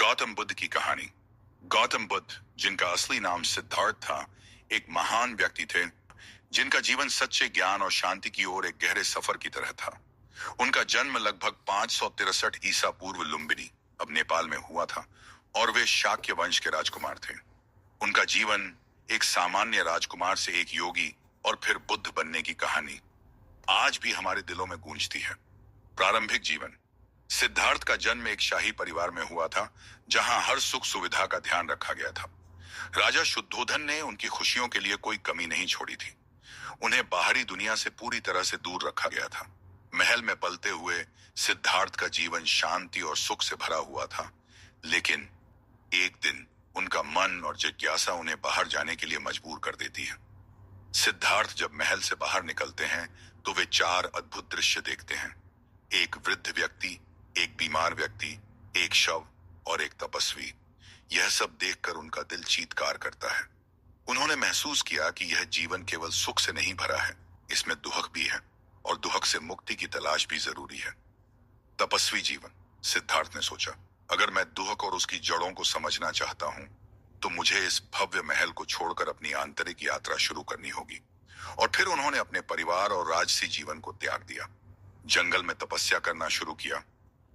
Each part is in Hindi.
गौतम बुद्ध की कहानी। गौतम बुद्ध, जिनका असली नाम सिद्धार्थ था, एक महान व्यक्ति थे जिनका जीवन सच्चे ज्ञान और शांति की ओर एक गहरे सफर की तरह था। उनका जन्म लगभग 563 ईसा पूर्व लुम्बिनी, अब नेपाल में हुआ था, और वे शाक्य वंश के राजकुमार थे। उनका जीवन एक सामान्य राजकुमार से एक योगी और फिर बुद्ध बनने की कहानी आज भी हमारे दिलों में गूंजती है। प्रारंभिक जीवन। सिद्धार्थ का जन्म एक शाही परिवार में हुआ था, जहां हर सुख सुविधा का ध्यान रखा गया था। राजा शुद्धोधन ने उनकी खुशियों के लिए कोई कमी नहीं छोड़ी थी। उन्हें बाहरी दुनिया से पूरी तरह से दूर रखा गया था। महल में पलते हुए सिद्धार्थ का जीवन शांति और सुख से भरा हुआ था, लेकिन एक दिन उनका मन और जिज्ञासा उन्हें बाहर जाने के लिए मजबूर कर देती है। सिद्धार्थ जब महल से बाहर निकलते हैं तो वे चार अद्भुत दृश्य देखते हैं। एक वृद्ध व्यक्ति, एक बीमार व्यक्ति, एक शव और एक तपस्वी। यह सब देखकर उनका दिल चीत्कार करता है। उन्होंने महसूस किया कि यह जीवन केवल सुख से नहीं भरा है, इसमें दुहक भी है, और दुहक से मुक्ति की तलाश भी जरूरी है। तपस्वी जीवन। सिद्धार्थ ने सोचा, अगर मैं दुहक और उसकी जड़ों को समझना चाहता हूं तो मुझे इस भव्य महल को छोड़कर अपनी आंतरिक यात्रा शुरू करनी होगी। और फिर उन्होंने अपने परिवार और राजसी जीवन को त्याग दिया। जंगल में तपस्या करना शुरू किया,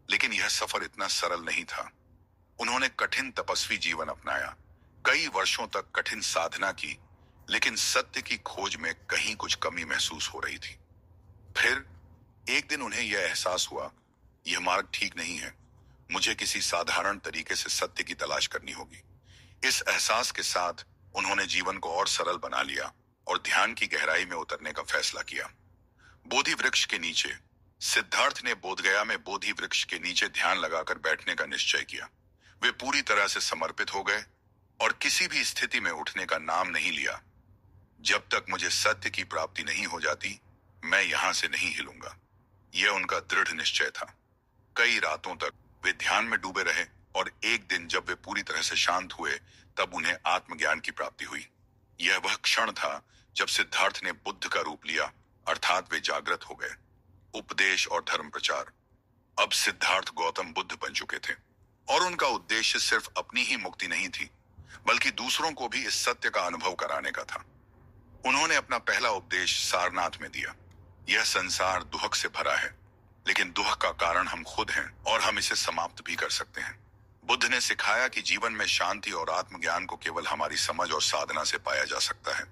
लेकिन यह सफर इतना सरल नहीं था। उन्होंने कठिन तपस्वी जीवन अपनाया, कई वर्षों तक कठिन साधना की, लेकिन सत्य की खोज में कहीं कुछ कमी महसूस हो रही थी। फिर एक दिन उन्हें यह एहसास हुआ, यह मार्ग ठीक नहीं है, मुझे किसी साधारण तरीके से सत्य की तलाश करनी होगी। इस एहसास के साथ उन्होंने जीवन को और सरल बना लिया और ध्यान की गहराई में उतरने का फैसला किया। बोधि वृक्ष के नीचे। सिद्धार्थ ने बोधगया में बोधि वृक्ष के नीचे ध्यान लगाकर बैठने का निश्चय किया। वे पूरी तरह से समर्पित हो गए और किसी भी स्थिति में उठने का नाम नहीं लिया। जब तक मुझे सत्य की प्राप्ति नहीं हो जाती, मैं यहां से नहीं हिलूंगा। यह उनका दृढ़ निश्चय था। कई रातों तक वे ध्यान में डूबे रहे और एक दिन जब वे पूरी तरह से शांत हुए, तब उन्हें आत्मज्ञान की प्राप्ति हुई। यह वह क्षण था जब सिद्धार्थ ने बुद्ध का रूप लिया, अर्थात वे जागृत हो गए। उपदेश और धर्म प्रचार। अब सिद्धार्थ गौतम बुद्ध बन चुके थे और उनका उद्देश्य सिर्फ अपनी ही मुक्ति नहीं थी, बल्कि दूसरों को भी इस सत्य का अनुभव कराने का था। उन्होंने अपना पहला उपदेश सारनाथ में दिया। यह संसार दुहक से भरा है, लेकिन दुहक का कारण हम खुद हैं और हम इसे समाप्त भी कर सकते हैं। बुद्ध ने सिखाया कि जीवन में शांति और आत्मज्ञान को केवल हमारी समझ और साधना से पाया जा सकता है।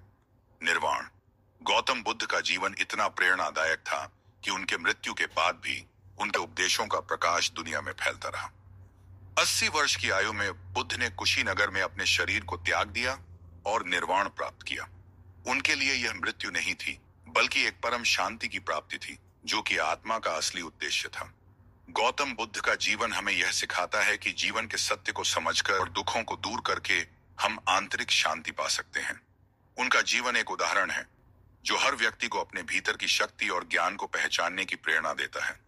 निर्वाण। गौतम बुद्ध का जीवन इतना प्रेरणादायक था कि उनके मृत्यु के बाद भी उनके उपदेशों का प्रकाश दुनिया में फैलता रहा। 80 वर्ष की आयु में बुद्ध ने कुशीनगर में अपने शरीर को त्याग दिया और निर्वाण प्राप्त किया। उनके लिए यह मृत्यु नहीं थी, बल्कि एक परम शांति की प्राप्ति थी, जो कि आत्मा का असली उद्देश्य था। गौतम बुद्ध का जीवन हमें यह सिखाता है कि जीवन के सत्य को समझकर और दुखों को दूर करके हम आंतरिक शांति पा सकते हैं। उनका जीवन एक उदाहरण है जो हर व्यक्ति को अपने भीतर की शक्ति और ज्ञान को पहचानने की प्रेरणा देता है।